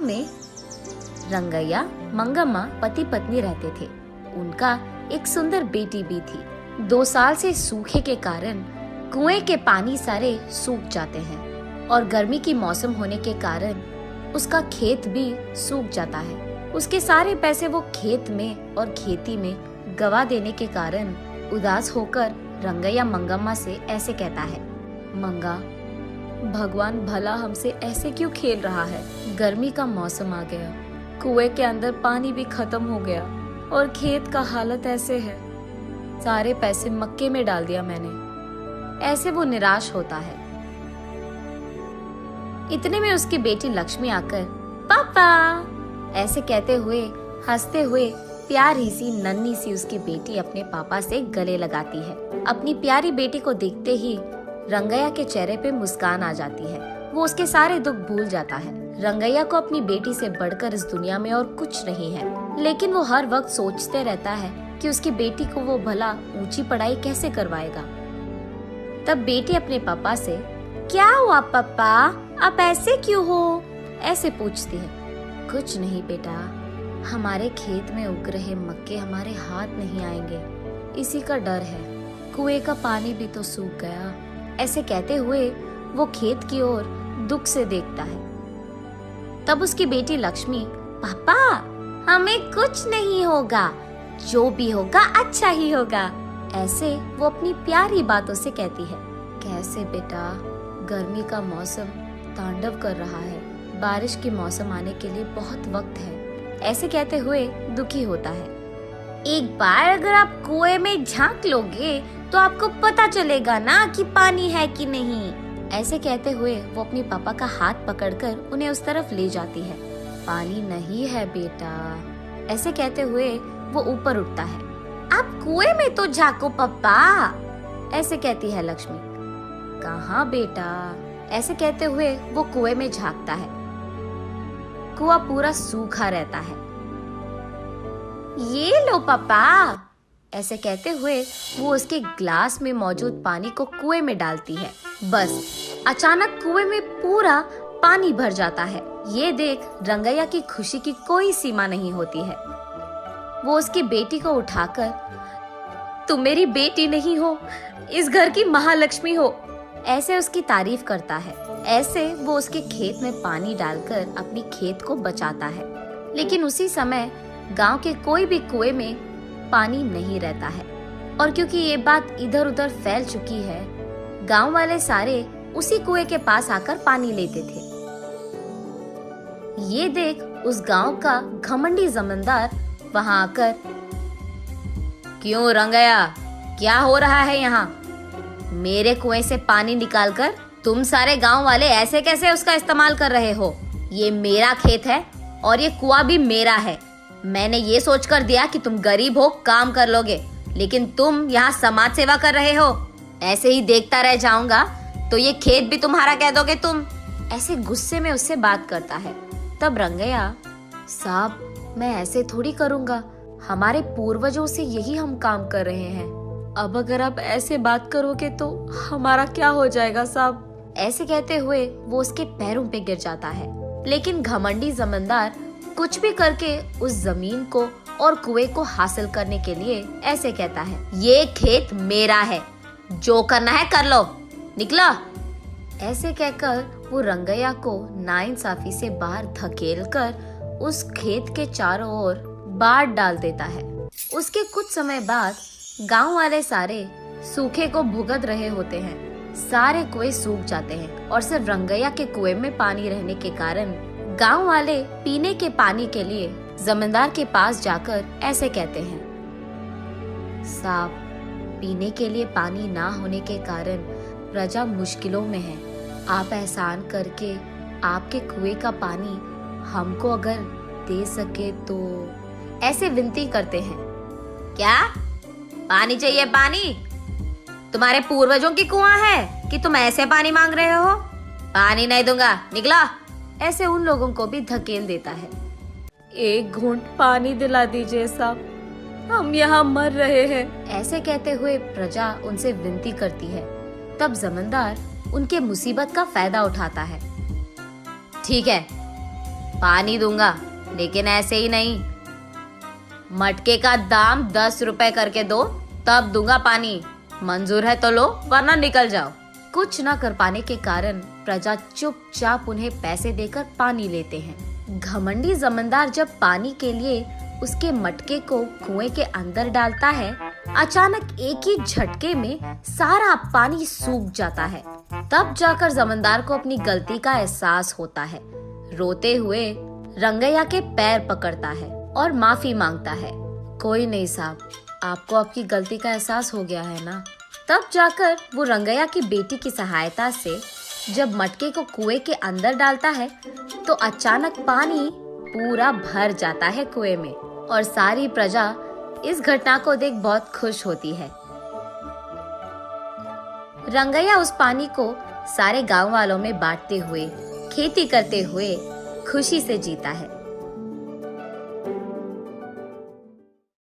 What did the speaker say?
में रंगैया मंगम्मा पति पत्नी रहते थे। उनका एक सुंदर बेटी भी थी। 2 साल से सूखे के कारण कुएं के पानी सारे सूख जाते हैं और गर्मी की मौसम होने के कारण उसका खेत भी सूख जाता है। उसके सारे पैसे वो खेत में और खेती में गवा देने के कारण उदास होकर रंगैया मंगम्मा से ऐसे कहता है, मंगा, भगवान भला हमसे ऐसे क्यों खेल रहा है। गर्मी का मौसम आ गया, कुएं के अंदर पानी भी खत्म हो गया और खेत का हालत ऐसे है। सारे पैसे मक्के में डाल दिया मैंने। ऐसे वो निराश होता है। इतने में उसकी बेटी लक्ष्मी आकर पापा ऐसे कहते हुए हंसते हुए प्यारी सी नन्ही सी उसकी बेटी अपने पापा से गले लगाती है। अपनी प्यारी बेटी को देखते ही रंगैया के चेहरे पे मुस्कान आ जाती है। वो उसके सारे दुख भूल जाता है। रंगैया को अपनी बेटी से बढ़कर इस दुनिया में और कुछ नहीं है, लेकिन वो हर वक्त सोचते रहता है कि उसकी बेटी को वो भला ऊंची पढ़ाई कैसे करवाएगा। तब बेटी अपने पापा से, क्या हुआ पापा, आप ऐसे क्यों हो, ऐसे पूछती है। कुछ नहीं बेटा, हमारे खेत में उग रहे मक्के हमारे हाथ नहीं आएंगे, इसी का डर है। कुएं का पानी भी तो सूख गया। ऐसे कहते हुए वो खेत की ओर दुख से देखता है। तब उसकी बेटी लक्ष्मी, पापा हमें कुछ नहीं होगा, जो भी होगा अच्छा ही होगा, ऐसे वो अपनी प्यारी बातों से कहती है। कैसे बेटा, गर्मी का मौसम तांडव कर रहा है, बारिश के मौसम आने के लिए बहुत वक्त है, ऐसे कहते हुए दुखी होता है। एक बार अगर आप कुएं में झांक लोगे तो आपको पता चलेगा ना कि पानी है कि नहीं। ऐसे कहते हुए वो अपने पापा का हाथ पकड़कर उन्हें उस तरफ ले जाती है। पानी नहीं है बेटा, ऐसे कहते हुए वो ऊपर उठता है। आप कुएं में तो झांको पापा, ऐसे कहती है लक्ष्मी। कहाँ बेटा, ऐसे कहते हुए वो कुएं में झांकता है। कुआं पूरा सूखा रहता है। ये लो पापा, ऐसे कहते हुए वो उसके ग्लास में मौजूद पानी को कुएं में डालती है। बस अचानक कुएं में पूरा पानी भर जाता है। ये देख रंगैया की खुशी की कोई सीमा नहीं होती है। वो उसकी बेटी को उठाकर, तुम मेरी बेटी नहीं हो, इस घर की महालक्ष्मी हो, ऐसे उसकी तारीफ करता है। ऐसे वो उसके खेत में पानी डालकर अपनी खेत को बचाता है। लेकिन उसी समय गांव के कोई भी कुएं में पानी नहीं रहता है और क्योंकि ये बात इधर उधर फैल चुकी है, गांव वाले सारे उसी कुएं के पास आकर पानी लेते थे। ये देख उस गांव का घमंडी जमींदार वहां आकर, क्यों रंगैया, क्या हो रहा है यहाँ? मेरे कुएं से पानी निकालकर तुम सारे गांव वाले ऐसे कैसे उसका इस्तेमाल कर रहे हो? ये मेरा खेत है और ये कुआं भी मेरा है। मैंने ये सोचकर दिया कि तुम गरीब हो, काम कर लोगे, लेकिन तुम यहाँ समाज सेवा कर रहे हो। ऐसे ही देखता रह जाऊंगा तो ये खेत भी तुम्हारा कह दोगे तुम। ऐसे गुस्से में उससे बात करता है। तब रंगैया, साहब मैं ऐसे थोड़ी करूंगा, हमारे पूर्वजों से यही हम काम कर रहे हैं। अब अगर आप ऐसे बात करोगे तो हमारा क्या हो जाएगा साहब? ऐसे कहते हुए वो उसके पैरों पे गिर जाता है। लेकिन घमंडी जमींदार कुछ भी करके उस जमीन को और कुएं को हासिल करने के लिए ऐसे कहता है, ये खेत मेरा है, जो करना है कर लो, निकलो। ऐसे कहकर वो रंगैया को नाइंसाफी से बाहर धकेलकर उस खेत के चारों ओर बाढ़ डाल देता है। उसके कुछ समय बाद गांव वाले सारे सूखे को भुगत रहे होते हैं। सारे कुएं सूख जाते हैं और सिर्फ रंगैया के कुएं में पानी रहने के कारण गांव वाले पीने के पानी के लिए जमींदार के पास जाकर ऐसे कहते हैं, साहब पीने के लिए पानी ना होने के कारण प्रजा मुश्किलों में है। आप एहसान करके आपके कुएं का पानी हमको अगर दे सके तो, ऐसे विनती करते हैं। क्या पानी चाहिए? पानी तुम्हारे पूर्वजों की कुआं है कि तुम ऐसे पानी मांग रहे हो? पानी नहीं दूंगा, निकलो। ऐसे उन लोगों को भी धकेल देता है। एक घूंट पानी दिला दीजिए साहब, हम यहाँ मर रहे हैं, ऐसे कहते हुए प्रजा उनसे विनती करती है। तब जमींदार उनके मुसीबत का फायदा उठाता है। ठीक है, पानी दूंगा, लेकिन ऐसे ही नहीं। मटके का दाम 10 रुपए करके दो, तब दूंगा पानी। मंजूर है तो लो, वरना निकल जाओ। कुछ न कर पाने के कारण प्रजा चुपचाप उन्हें पैसे देकर पानी लेते हैं। घमंडी जमींदार जब पानी के लिए उसके मटके को कुएं के अंदर डालता है, अचानक एक ही झटके में सारा पानी सूख जाता है। तब जाकर जमींदार को अपनी गलती का एहसास होता है। रोते हुए रंगैया के पैर पकड़ता है और माफी मांगता है। कोई नहीं साहब, आपको आपकी गलती का एहसास हो गया है ना। तब जाकर वो रंगैया की बेटी की सहायता से जब मटके को कुएं के अंदर डालता है तो अचानक पानी पूरा भर जाता है कुएं में और सारी प्रजा इस घटना को देख बहुत खुश होती है। रंगैया उस पानी को सारे गांव वालों में बांटते हुए, खेती करते हुए खुशी से जीता है।